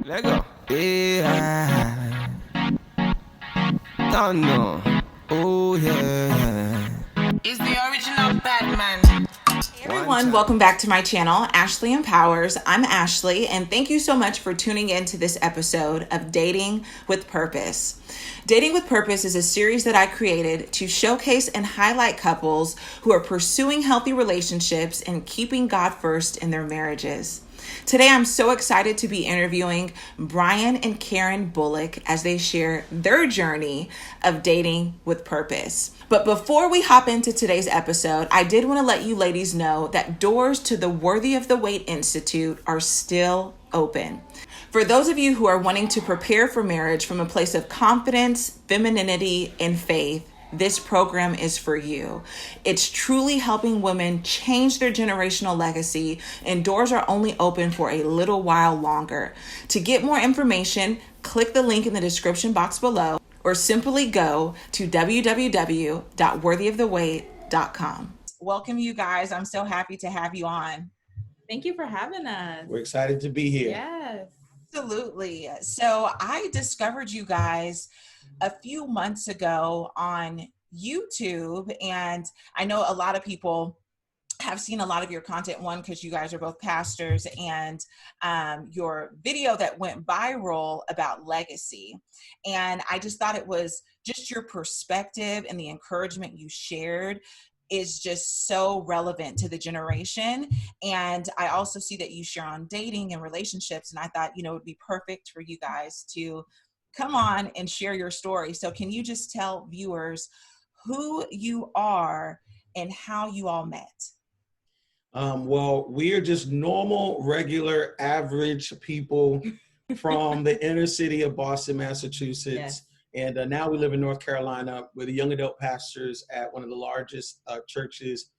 Let go. Yeah. Don't know. Oh yeah. It's the original Batman. Hey everyone, welcome back to my channel, Ashley Empowers. I'm Ashley, and thank you so much for tuning in to this episode of Dating with Purpose. Dating with Purpose is a series that I created to showcase and highlight couples who are pursuing healthy relationships and keeping God first in their marriages. Today, I'm so excited to be interviewing Brian and Karen Bullock as they share their journey of dating with purpose. But before we hop into today's episode, I did want to let you ladies know that doors to the Worthy of the Wait Institute are still open. For those of you who are wanting to prepare for marriage from a place of confidence, femininity, and faith, this program is for you. It's truly helping women change their generational legacy, and doors are only open for a little while longer. To get more information, click the link in the description box below or simply go to www.worthyofthewait.com. Welcome, you guys. I'm so happy to have you on. Thank you for having us. We're excited to be here. Yes. Absolutely. So I discovered you guys a few months ago on YouTube, and I know a lot of people have seen a lot of your content, one, because you guys are both pastors, and your video that went viral about legacy. And I just thought it was just your perspective and the encouragement you shared is just so relevant to the generation. And I also see that you share on dating and relationships. And I thought, it would be perfect for you guys to come on and share your story. So can you just tell viewers who you are and how you all met? Well, we are just normal, regular, average people from the inner city of Boston, Massachusetts. Yes. And now we live in North Carolina. We're the young adult pastors at one of the largest churches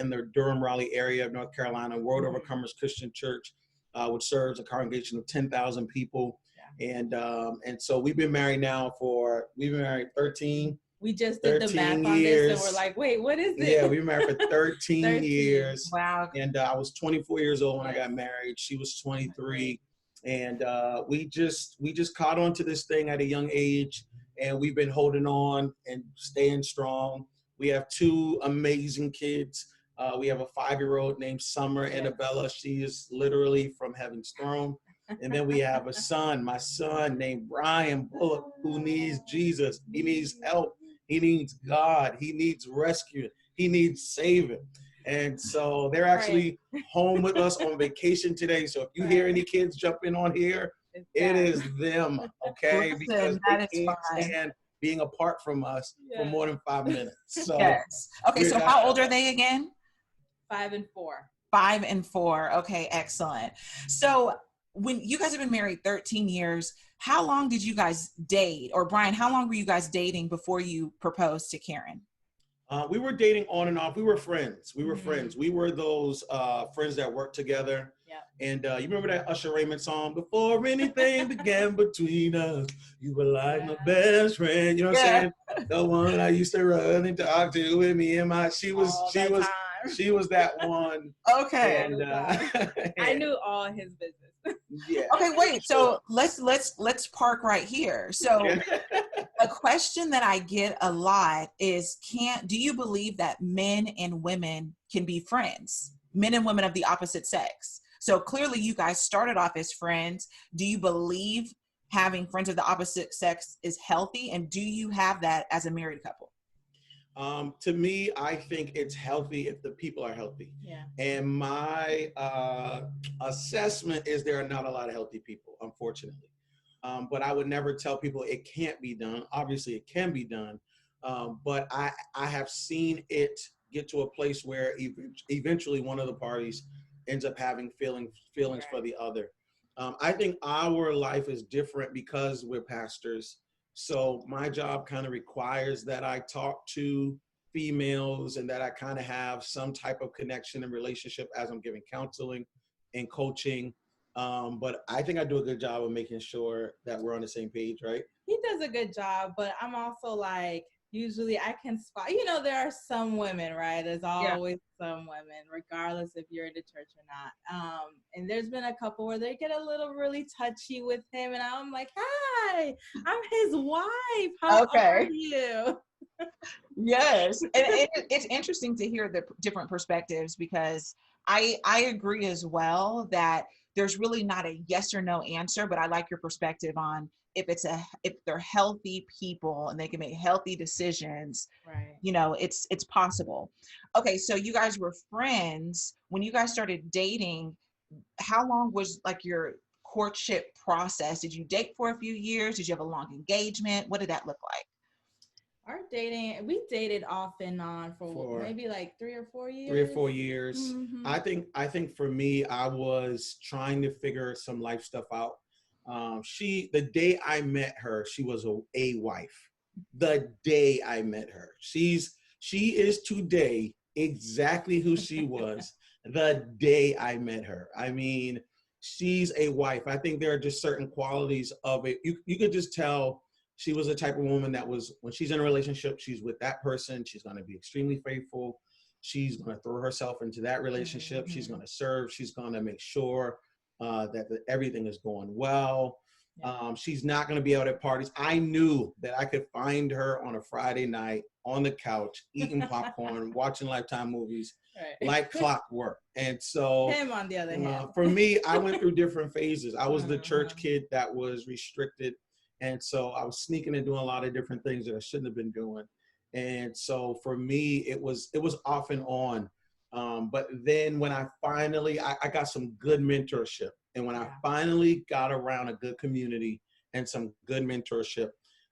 in the Durham, Raleigh area of North Carolina, World Overcomers Christian Church, which serves a congregation of 10,000 people. Yeah. And so we've been married 13. We just did the math on years. this and we're like, wait, what is it? Yeah, we were married for 13 years. Wow. And I was 24 years old when I got married. She was 23. And we just caught on to this thing at a young age, and we've been holding on and staying strong. We have two amazing kids. We have a 5-year-old named Summer Annabella. She is literally from heaven's throne. And then we have my son named Brian Bullock, who needs Jesus. He needs help. He needs God. He needs rescue. He needs saving. And so they're actually home with us on vacation today. So if you hear any kids jumping on here, it is them, okay? Because they can't stand being apart from us for more than 5 minutes. So yes. Okay, so how old are they again? 5 and 4. 5 and 4. Okay, excellent. So when you guys have been married 13 years, how long did you guys date? Or Brian, how long were you guys dating before you proposed to Karen? We were dating on and off. We were friends. We were friends. We were those friends that worked together. Yeah. And you remember that Usher Raymond song, "Before anything began between us, you were like my best friend." You know what I'm saying? The one I used to run and talk to with me and she was that one. Okay. And I knew all his business. Yeah. Okay, wait. So let's park right here. So a question that I get a lot is, do you believe that men and women can be friends? Men and women of the opposite sex. So clearly you guys started off as friends. Do you believe having friends of the opposite sex is healthy? And do you have that as a married couple? To me, I think it's healthy if the people are healthy. Yeah. And my assessment is there are not a lot of healthy people, unfortunately. But I would never tell people it can't be done. Obviously, it can be done. But I have seen it get to a place where eventually one of the parties ends up having feelings for the other. I think our life is different because we're pastors. So my job kind of requires that I talk to females and that I kind of have some type of connection and relationship as I'm giving counseling and coaching. But I think I do a good job of making sure that we're on the same page, right? He does a good job, but I'm also like, usually I can spot, there are some women, right? There's always some women, regardless if you're in the church or not. And there's been a couple where they get a little really touchy with him, and I'm like, hi, I'm his wife. How are you? Yes. And it's interesting to hear the different perspectives, because I agree as well that there's really not a yes or no answer, but I like your perspective on if they're healthy people and they can make healthy decisions, right? It's possible. Okay. So you guys were friends when you guys started dating. How long was like your courtship process? Did you date for a few years? Did you have a long engagement? What did that look like? Our dating, we dated off and on for maybe like 3 or 4 years. 3 or 4 years. Mm-hmm. I think for me, I was trying to figure some life stuff out. The day I met her, she was a wife. The day I met her, she is today exactly who she was the day I met her. I mean, she's a wife. I think there are just certain qualities of it. You could just tell she was the type of woman that was, when she's in a relationship, she's with that person. She's going to be extremely faithful. She's going to throw herself into that relationship. Mm-hmm. She's going to serve. She's going to make sure that everything is going well. Yeah. She's not going to be out at parties. I knew that I could find her on a Friday night on the couch, eating popcorn, watching Lifetime movies, like clockwork. And so him on the other hand. For me, I went through different phases. I was the church kid that was restricted. And so I was sneaking and doing a lot of different things that I shouldn't have been doing. And so for me, it was off and on. But then when I finally, I got some good mentorship. And when I finally got around a good community and some good mentorship,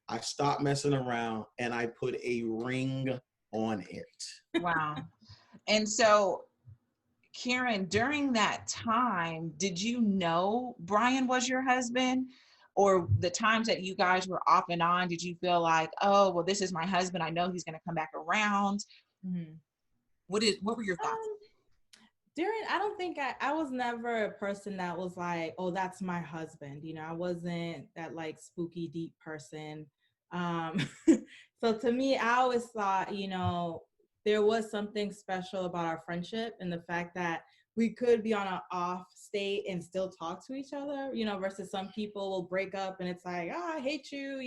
I stopped messing around and I put a ring on it. Wow. And so, Karen, during that time, did you know Brian was your husband? Or the times that you guys were off and on, did you feel like, oh, well, this is my husband, I know he's going to come back around? Mm-hmm. What were your thoughts? I don't think I was never a person that was like, oh, that's my husband. I wasn't that like spooky, deep person. So to me, I always thought, there was something special about our friendship and the fact that we could be on an off state and still talk to each other, versus some people will break up and it's like, oh, I hate you,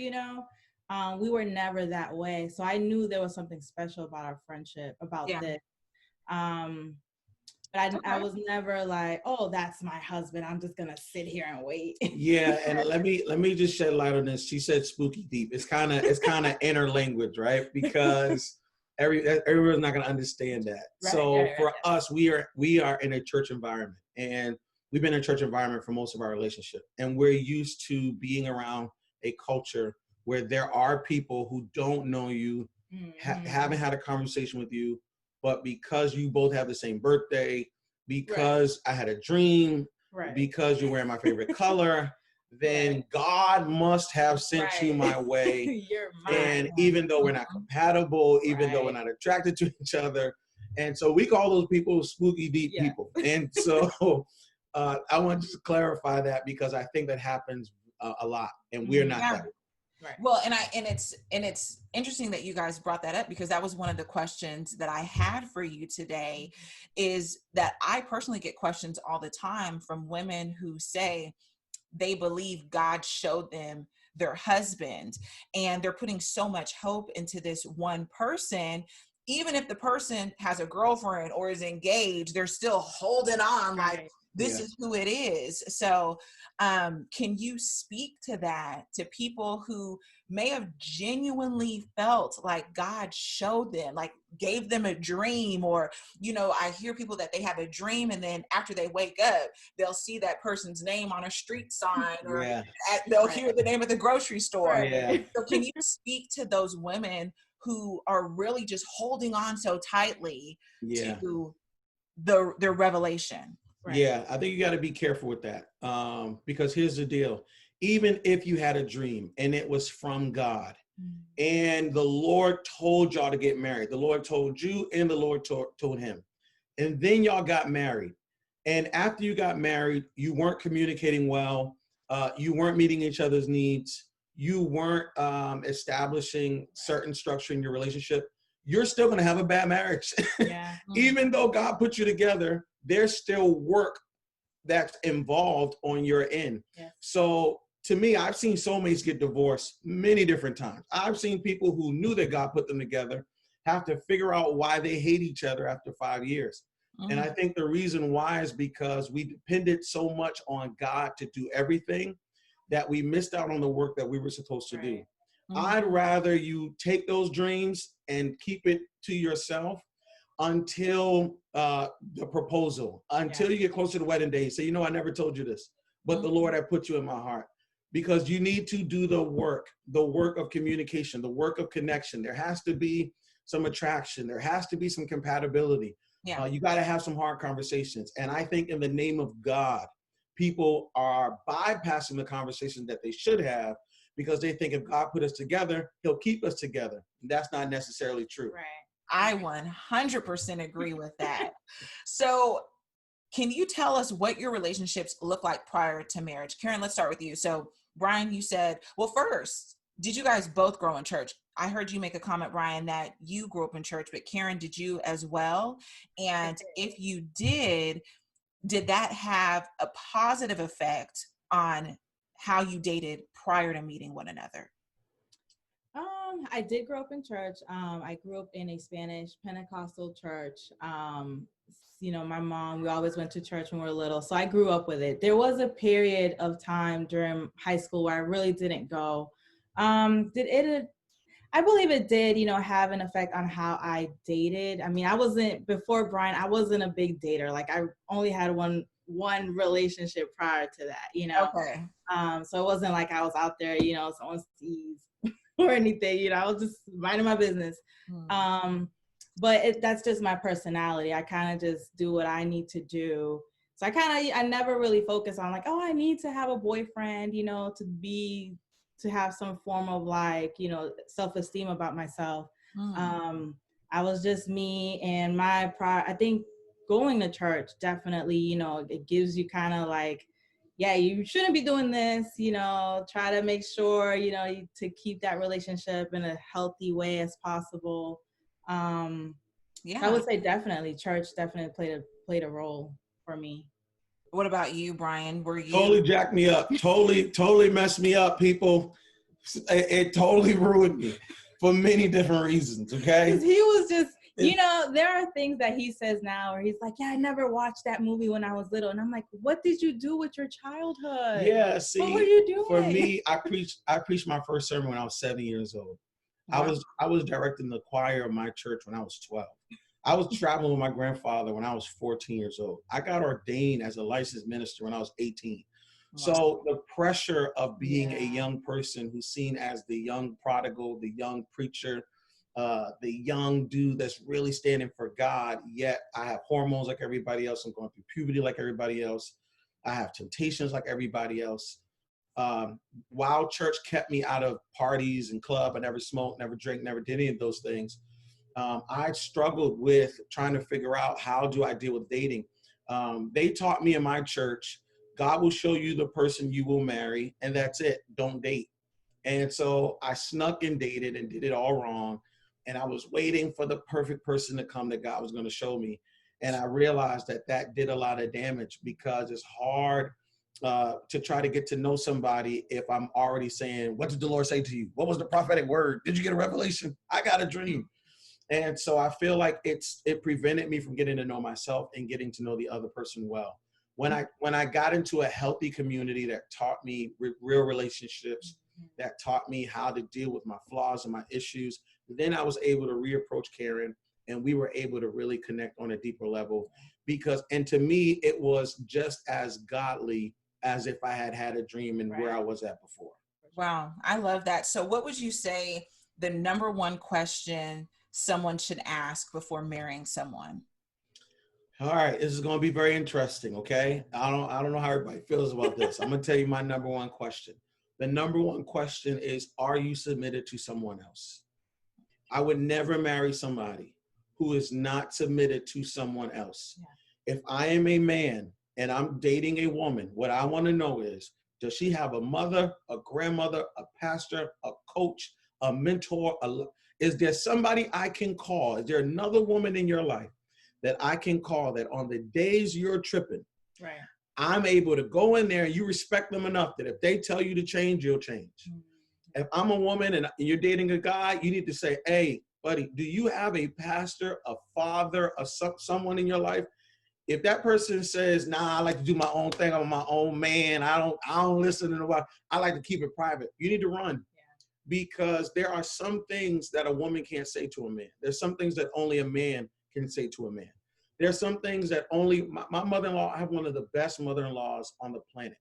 we were never that way. So I knew there was something special about our friendship, about this. But I was never like, oh, that's my husband, I'm just going to sit here and wait. Yeah. And let me just shed light on this. She said spooky deep. It's kind of inner language, right? Because everyone's not going to understand that. Right, so for us, we are in a church environment, and we've been in a church environment for most of our relationship. And we're used to being around a culture where there are people who don't know you, haven't had a conversation with you, but because you both have the same birthday, because I had a dream, because you're wearing my favorite color, then God must have sent you my way. You're mine. And even though we're not compatible, even though we're not attracted to each other. And so we call those people spooky deep people. And so I want to clarify that, because I think that happens a lot, and we're not that way. Right. Well, and it's interesting that you guys brought that up, because that was one of the questions that I had for you today, is that I personally get questions all the time from women who say they believe God showed them their husband, and they're putting so much hope into this one person. Even if the person has a girlfriend or is engaged, they're still holding on like, this is who it is. So can you speak to that, to people who may have genuinely felt like God showed them, like gave them a dream, or, I hear people that they have a dream and then after they wake up, they'll see that person's name on a street sign, or they'll hear the name of the grocery store. So can you speak to those women who are really just holding on so tightly to their revelation? Yeah, I think you got to be careful with that, because here's the deal. Even if you had a dream and it was from God, and the Lord told y'all to get married, the Lord told you and the Lord told him, and then y'all got married, and after you got married, you weren't communicating well, you weren't meeting each other's needs, you weren't establishing certain structure in your relationship, you're still going to have a bad marriage. Yeah. Even though God put you together, there's still work that's involved on your end. Yes. So to me, I've seen soulmates get divorced many different times. I've seen people who knew that God put them together have to figure out why they hate each other after 5 years. And I think the reason why is because we depended so much on God to do everything that we missed out on the work that we were supposed to do. I'd rather you take those dreams and keep it to yourself until the proposal, until you get close to the wedding day. Say, you know, I never told you this, but the Lord had put you in my heart. Because you need to do the work of communication, the work of connection. There has to be some attraction. There has to be some compatibility. Yeah. You got to have some hard conversations. And I think in the name of God, people are bypassing the conversation that they should have because they think if God put us together, he'll keep us together. And that's not necessarily true. Right. I 100% agree with that. So can you tell us what your relationships look like prior to marriage? Karen, let's start with you. So Brian, you said, well, first, did you guys both grow in church? I heard you make a comment, Brian, that you grew up in church, but Karen, did you as well? And if you did that have a positive effect on how you dated prior to meeting one another? I did grow up in church. I grew up in a Spanish Pentecostal church. You know, my mom, we always went to church when we were little. So I grew up with it. There was a period of time during high school where I really didn't go. I believe it did, you know, have an effect on how I dated. I mean, before Brian, I wasn't a big dater. Like I only had one relationship prior to that, you know? Okay. So it wasn't like I was out there, you know, someone sees or anything, you know, I was just minding my business. But that's just my personality. I kind of just do what I need to do. So I never really focus on like, oh, I need to have a boyfriend, you know, to have some form of like, you know, self-esteem about myself. I was just me, and I think going to church definitely, you know, it gives you kind of like, yeah, you shouldn't be doing this, you know, try to make sure, you know, to keep that relationship in a healthy way as possible. Yeah, I would say definitely church definitely played a role for me. What about you, Brian? Were you Totally jacked me up. Totally messed me up, people. It totally ruined me for many different reasons, okay? Because he was just, you know, there are things that he says now where he's like, yeah, I never watched that movie when I was little. And I'm like, what did you do with your childhood? Yeah, see, what were you doing? For me, I preached my first sermon when I was 7 years old. Wow. I was directing the choir of my church when I was 12. I was traveling with my grandfather when I was 14 years old. I got ordained as a licensed minister when I was 18. Wow. So the pressure of being a young person who's seen as the young prodigal, the young preacher, the young dude that's really standing for God, yet I have hormones like everybody else. I'm going through puberty like everybody else. I have temptations like everybody else. While church kept me out of parties and club, I never smoked, never drank, never did any of those things. I struggled with trying to figure out how do I deal with dating. They taught me in my church, God will show you the person you will marry, and that's it. Don't date. And so I snuck and dated and did it all wrong. And I was waiting for the perfect person to come that God was going to show me. And I realized that did a lot of damage because it's hard to try to get to know somebody if I'm already saying, what did the Lord say to you? What was the prophetic word? Did you get a revelation? I got a dream. And so I feel like it prevented me from getting to know myself and getting to know the other person well. When I got into a healthy community that taught me real relationships, that taught me how to deal with my flaws and my issues, then I was able to reapproach Karen, and we were able to really connect on a deeper level. And to me, it was just as godly as if I had had a dream and where I was at before. Wow, I love that. So what would you say the number one question someone should ask before marrying someone? All right, this is going to be very interesting, okay? I don't know how everybody feels about this. I'm going to tell you my number one question. The number one question is, are you submitted to someone else? I would never marry somebody who is not submitted to someone else. Yeah. If I am a man and I'm dating a woman, what I want to know is, Does she have a mother, a grandmother, a pastor, a coach, a mentor? Is there somebody I can call? Is there another woman in your life that I can call that on the days you're tripping, Right. I'm able to go in there and you respect them enough that if they tell you to change, you'll change. Mm-hmm. If I'm a woman and you're dating a guy, you need to say, hey, buddy, do you have a pastor, a father, someone in your life? If that person says, nah, I like to do my own thing, I'm my own man, I don't listen to nobody, I like to keep it private, you need to run. Because there are some things that a woman can't say to a man. There's some things that only a man can say to a man. There's some things that only my mother-in-law, I have one of the best mother-in-laws on the planet.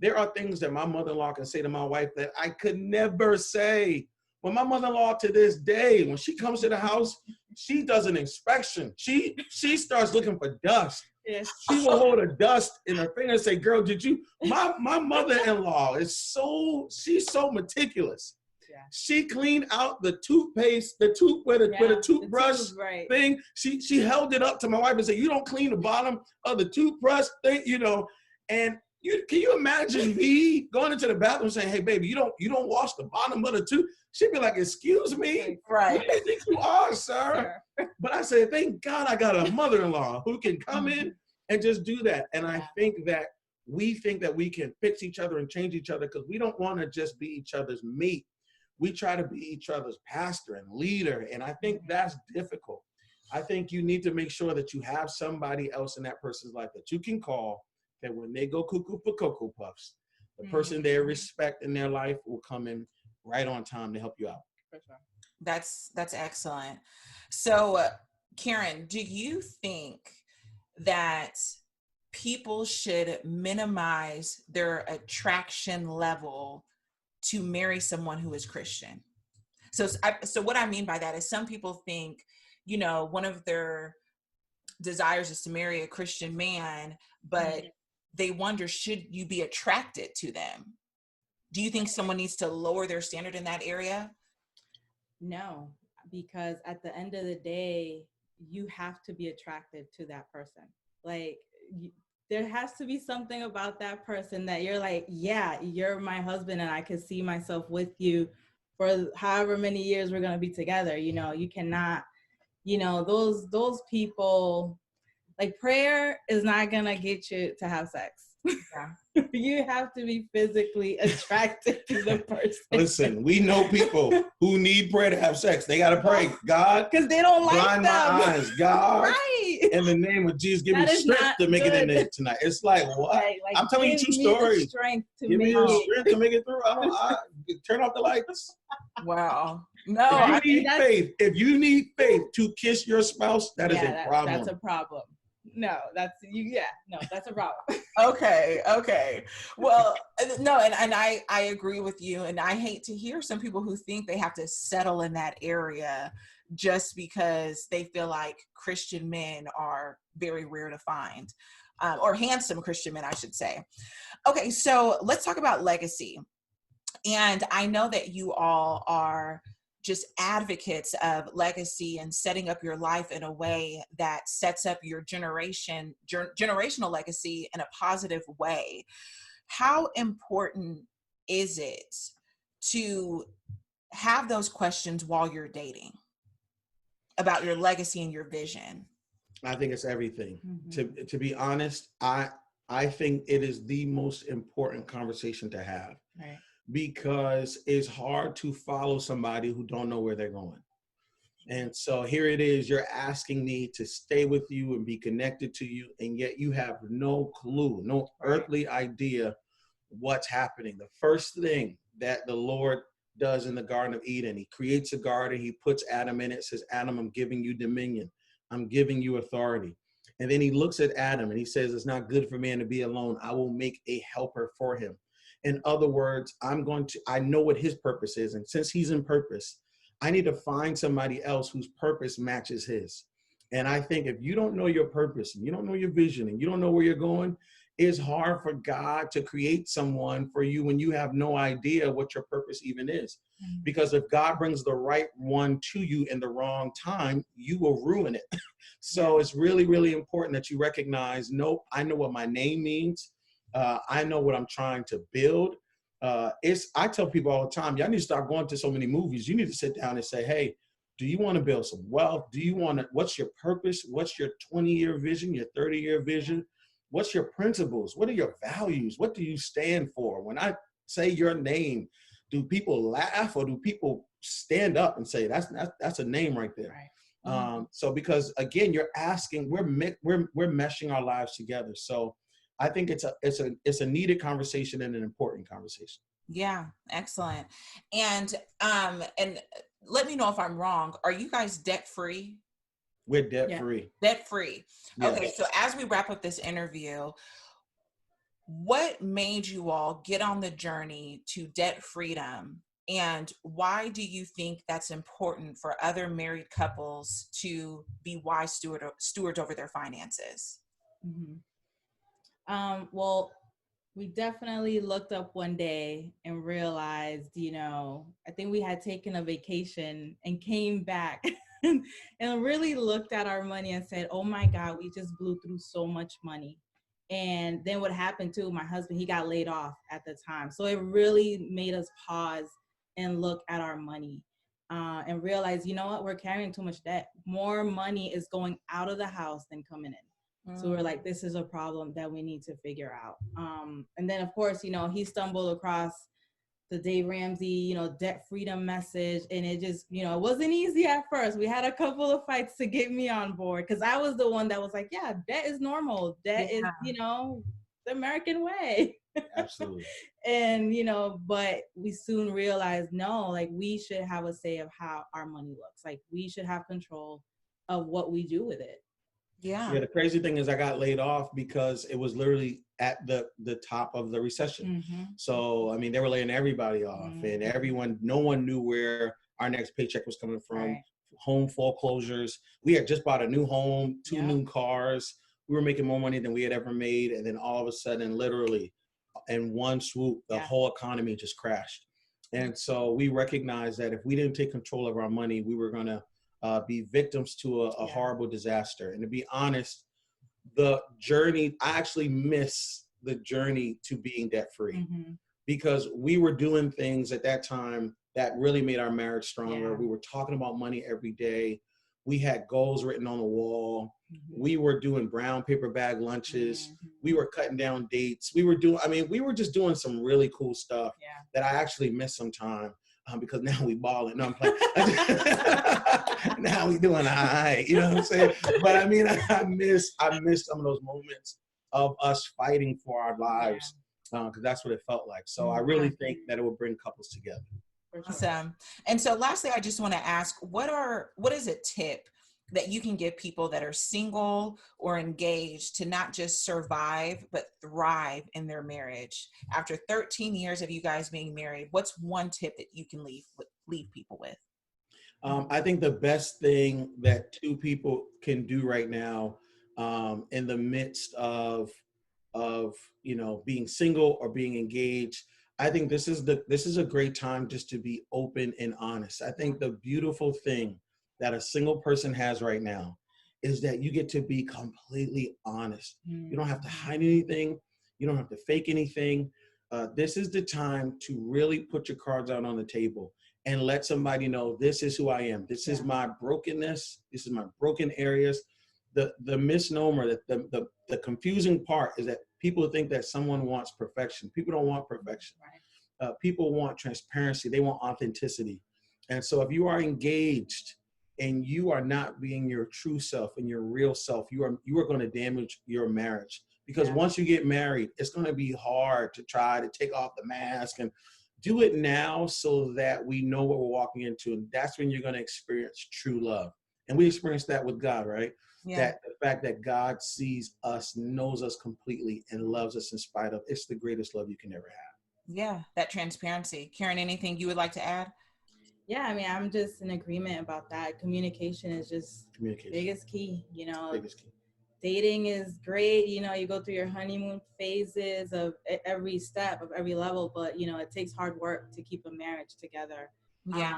There are things that my mother-in-law can say to my wife that I could never say. When my mother-in-law to this day, when she comes to the house, she does an inspection. She starts looking for dust. Yes. She will hold a dust in her finger and say, girl, did you? My mother-in-law is she's so meticulous. Yeah. She cleaned out the toothpaste, with a toothbrush right. thing. She held it up to my wife and said, you don't clean the bottom of the toothbrush thing, and can you imagine me going into the bathroom saying, hey, baby, you don't wash the bottom of the tooth? She'd be like, excuse me? Right. Who do you think you are, sir? Sure. But I said, thank God I got a mother-in-law who can come in and just do that. And I think that we can fix each other and change each other because we don't want to just be each other's mate. We try to be each other's pastor and leader. And I think that's difficult. I think you need to make sure that you have somebody else in that person's life that you can call, that when they go cuckoo for Cocoa Puffs, the person they respect in their life will come in right on time to help you out. For sure. That's excellent. So, Karen, do you think that people should minimize their attraction level to marry someone who is Christian? So what I mean by that is some people think, one of their desires is to marry a Christian man, but they wonder, should you be attracted to them? Do you think someone needs to lower their standard in that area? No, because at the end of the day, you have to be attracted to that person. Like, there has to be something about that person that you're like, yeah, you're my husband and I can see myself with you for however many years we're going to be together. You cannot, those people, like, prayer is not going to get you to have sex. Yeah. You have to be physically attracted to the person. Listen, we know people who need prayer to have sex. They got to pray, God, because they don't like blind them. My eyes, God, right. In the name of Jesus, give me strength to make it in there tonight. It's like, what? Like, I'm telling you two stories. Give me the strength to make it through. I turn off the lights. Wow. No, if you need faith to kiss your spouse, that is a problem. That's a problem. No, that's a problem. Okay. Well, no, and I agree with you. And I hate to hear some people who think they have to settle in that area just because they feel like Christian men are very rare to find, or handsome Christian men, I should say. Okay, so let's talk about legacy. And I know that you all are just advocates of legacy and setting up your life in a way that sets up your generational legacy in a positive way. How important is it to have those questions while you're dating about your legacy and your vision? I think it's everything. Mm-hmm. To be honest, I think it is the most important conversation to have. Right. Because it's hard to follow somebody who don't know where they're going. And so here it is, you're asking me to stay with you and be connected to you, and yet you have no clue, no earthly idea what's happening. The first thing that the Lord does in the Garden of Eden, he creates a garden, he puts Adam in it, says, Adam, I'm giving you dominion. I'm giving you authority. And then he looks at Adam and he says, it's not good for man to be alone. I will make a helper for him. In other words, I know what his purpose is. And since he's in purpose, I need to find somebody else whose purpose matches his. And I think if you don't know your purpose and you don't know your vision and you don't know where you're going, it's hard for God to create someone for you when you have no idea what your purpose even is. Mm-hmm. Because if God brings the right one to you in the wrong time, you will ruin it. So it's really, really important that you recognize, nope, I know what my name means. I know what I'm trying to build. I tell people all the time, y'all need to start going to so many movies. You need to sit down and say, hey, do you want to build some wealth? What's your purpose? What's your 20-year vision, your 30-year vision? What's your principles? What are your values? What do you stand for? When I say your name, do people laugh or do people stand up and say, that's a name right there? Right. So because again, you're asking, we're meshing our lives together. So I think it's a needed conversation and an important conversation. Yeah, excellent. And let me know if I'm wrong. Are you guys debt free? We're debt free. Debt free. Yeah. Okay, so as we wrap up this interview, what made you all get on the journey to debt freedom? And why do you think that's important for other married couples to be wise stewards over their finances? Well, we definitely looked up one day and realized, I think we had taken a vacation and came back and really looked at our money and said, oh my God, we just blew through so much money. And then what happened too, my husband, he got laid off at the time. So it really made us pause and look at our money and realize, you know what, we're carrying too much debt. More money is going out of the house than coming in. So we're like, this is a problem that we need to figure out. And then, of course, he stumbled across the Dave Ramsey, debt freedom message. And it just, it wasn't easy at first. We had a couple of fights to get me on board because I was the one that was like, yeah, debt is normal. Debt is, the American way. Absolutely. And, but we soon realized, no, like we should have a say of how our money looks. Like we should have control of what we do with it. Yeah. The crazy thing is I got laid off because it was literally at the top of the recession. So, I mean, they were laying everybody off and no one knew where our next paycheck was coming from. Right. Home foreclosures. We had just bought a new home, two new cars. We were making more money than we had ever made. And then all of a sudden, literally in one swoop, the whole economy just crashed. And so we recognized that if we didn't take control of our money, we were going to be victims to a horrible disaster. And to be honest, the journey, I actually miss the journey to being debt free because we were doing things at that time that really made our marriage stronger. We were talking about money every day. We had goals written on the wall. We were doing brown paper bag lunches. We were cutting down dates. We were just doing some really cool stuff that I actually miss sometime. Because now we balling. No, I'm playing. Now we doing all right. You know what I'm saying? But I mean, I miss some of those moments of us fighting for our lives because that's what it felt like. So I really think that it will bring couples together. Awesome. And so lastly, I just want to ask, what is a tip that you can give people that are single or engaged to not just survive, but thrive in their marriage? After 13 years of you guys being married, what's one tip that you can leave people with? I think the best thing that two people can do right now in the midst of being single or being engaged, I think this is a great time just to be open and honest. I think the beautiful thing that a single person has right now is that you get to be completely honest. You don't have to hide anything. You don't have to fake anything. This is the time to really put your cards out on the table and let somebody know this is who I am. This is my brokenness. This is my broken areas. The misnomer, that the confusing part is that people think that someone wants perfection. People don't want perfection. People want transparency. They want authenticity. And so if you are engaged and you are not being your true self and your real self, you are going to damage your marriage. Because once you get married, it's going to be hard to try to take off the mask and do it now so that we know what we're walking into. And that's when you're going to experience true love. And we experience that with God, right? That the fact that God sees us, knows us completely, and loves us in spite of, it's the greatest love you can ever have. Yeah, that transparency. Karen, anything you would like to add? Yeah, I mean, I'm just in agreement about that. Communication is just biggest key, Biggest key. Dating is great. You go through your honeymoon phases of every step of every level, but, it takes hard work to keep a marriage together. Yeah.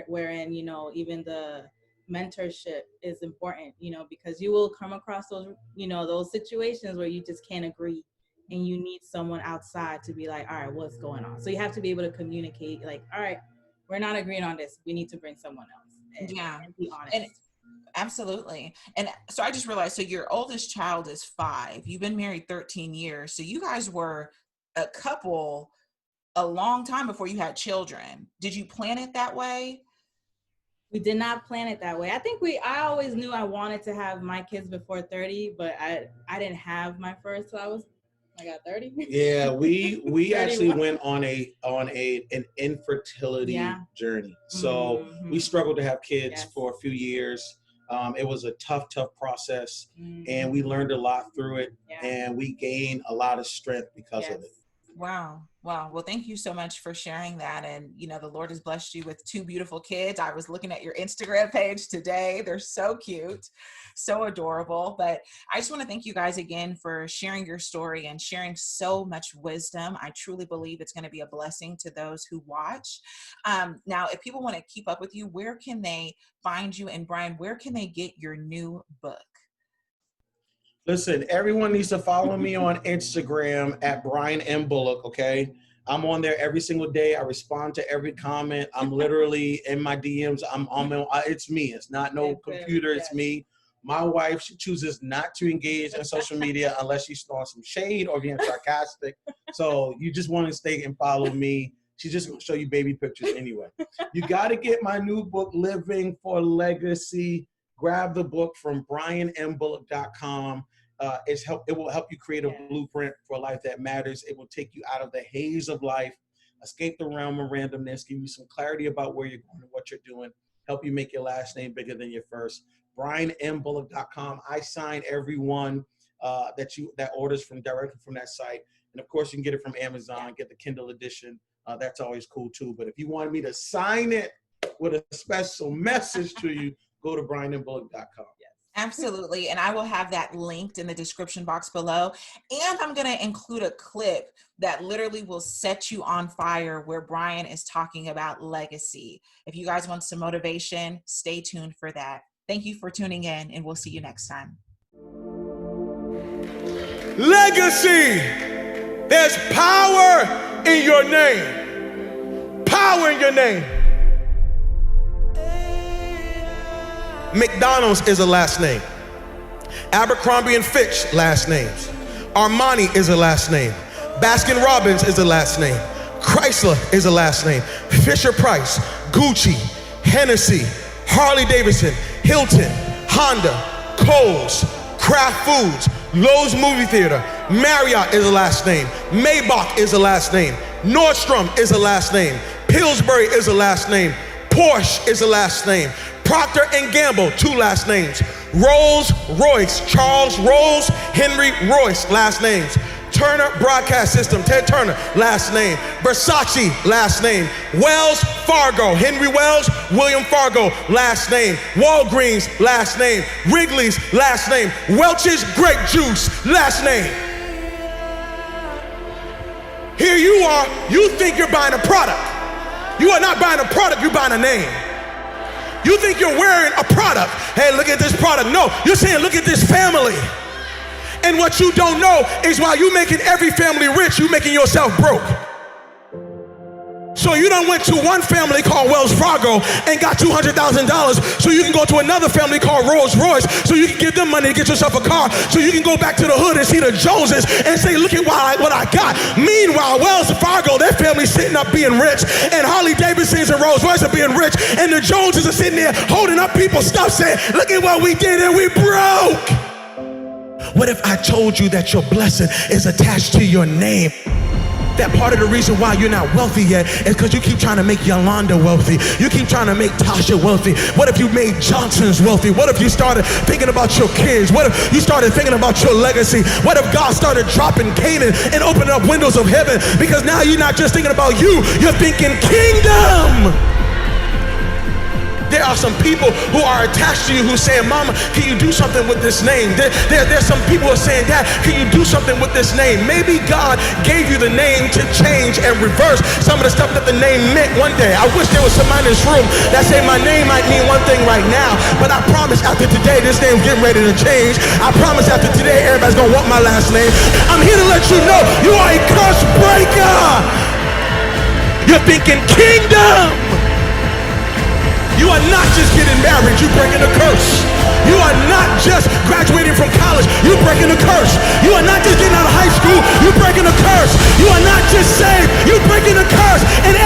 Wherein, even the mentorship is important, because you will come across those, those situations where you just can't agree. and you need someone outside to be like, all right, what's going on? So you have to be able to communicate, like, all right, we're not agreeing on this. We need to bring someone else. And be honest. And absolutely. And so I just realized, so your oldest child is 5. You've been married 13 years. So you guys were a couple a long time before you had children. Did you plan it that way? We did not plan it that way. I think I always knew I wanted to have my kids before 30, but I didn't have my first till I got 30. Yeah, we actually went on an infertility journey. So we struggled to have kids for a few years. It was a tough process, and we learned a lot through it, and we gained a lot of strength because of it. Wow. Well, thank you so much for sharing that. And, the Lord has blessed you with 2 beautiful kids. I was looking at your Instagram page today. They're so cute, so adorable. But I just want to thank you guys again for sharing your story and sharing so much wisdom. I truly believe it's going to be a blessing to those who watch. Now, if people want to keep up with you, where can they find you? And Brian, where can they get your new book? Listen, everyone needs to follow me on Instagram at Brian M. Bullock, okay? I'm on there every single day. I respond to every comment. I'm literally in my DMs. It's me. It's not no computer. It's me. My wife, she chooses not to engage in social media unless she's throwing some shade or being sarcastic. So you just want to stay and follow me. She's just going to show you baby pictures anyway. You got to get my new book, Living for Legacy. Grab the book from brianmbullock.com. It will help you create a blueprint for a life that matters. It will take you out of the haze of life, escape the realm of randomness, give you some clarity about where you're going and what you're doing, help you make your last name bigger than your first. brianmbullock.com. I sign everyone that orders directly from that site. And of course, you can get it from Amazon, get the Kindle edition. That's always cool too. But if you want me to sign it with a special message to you, go to brianmbullock.com. Absolutely. And I will have that linked in the description box below. And I'm going to include a clip that literally will set you on fire where Brian is talking about legacy. If you guys want some motivation, stay tuned for that. Thank you for tuning in, and we'll see you next time. Legacy. There's power in your name. Power in your name. McDonald's is a last name. Abercrombie and Fitch, last names. Armani is a last name. Baskin Robbins is a last name. Chrysler is a last name. Fisher Price, Gucci, Hennessy, Harley Davidson, Hilton, Honda, Kohl's, Kraft Foods, Lowe's Movie Theater, Marriott is a last name. Maybach is a last name. Nordstrom is a last name. Pillsbury is a last name. Porsche is a last name. Procter & Gamble, 2 last names. Rolls Royce, Charles Rolls, Henry Royce, last names. Turner Broadcast System, Ted Turner, last name. Versace, last name. Wells Fargo, Henry Wells, William Fargo, last name. Walgreens, last name. Wrigley's, last name. Welch's Grape Juice, last name. Here you are, you think you're buying a product. You are not buying a product, you're buying a name. You think you're wearing a product. Hey, look at this product. No, you're saying, look at this family. And what you don't know is while you're making every family rich, you're making yourself broke. So you done went to one family called Wells Fargo and got $200,000 so you can go to another family called Rolls Royce so you can give them money to get yourself a car so you can go back to the hood and see the Joneses and say, look at what I got. Meanwhile, Wells Fargo, their family's sitting up being rich, and Harley Davidsons and Rolls Royce are being rich, and the Joneses are sitting there holding up people's stuff saying, look at what we did and we broke. What if I told you that your blessing is attached to your name? That part of the reason why you're not wealthy yet is because you keep trying to make Yolanda wealthy. You keep trying to make Tasha wealthy. What if you made Johnson's wealthy? What if you started thinking about your kids? What if you started thinking about your legacy? What if God started dropping Canaan and opening up windows of heaven? Because now you're not just thinking about you, you're thinking kingdom. there are some people who are attached to you who saying, Mama, can you do something with this name? There's some people who are saying, Dad, can you do something with this name? Maybe God gave you the name to change and reverse some of the stuff that the name meant one day. I wish there was somebody in this room that say my name might mean one thing right now, but I promise after today, this name's getting ready to change. I promise after today, everybody's gonna want my last name. I'm here to let you know you are a curse breaker. You're thinking kingdom. You are not just getting married, you're breaking a curse. You are not just graduating from college, you're breaking a curse. You are not just getting out of high school, you're breaking a curse. You are not just saved, you're breaking a curse. And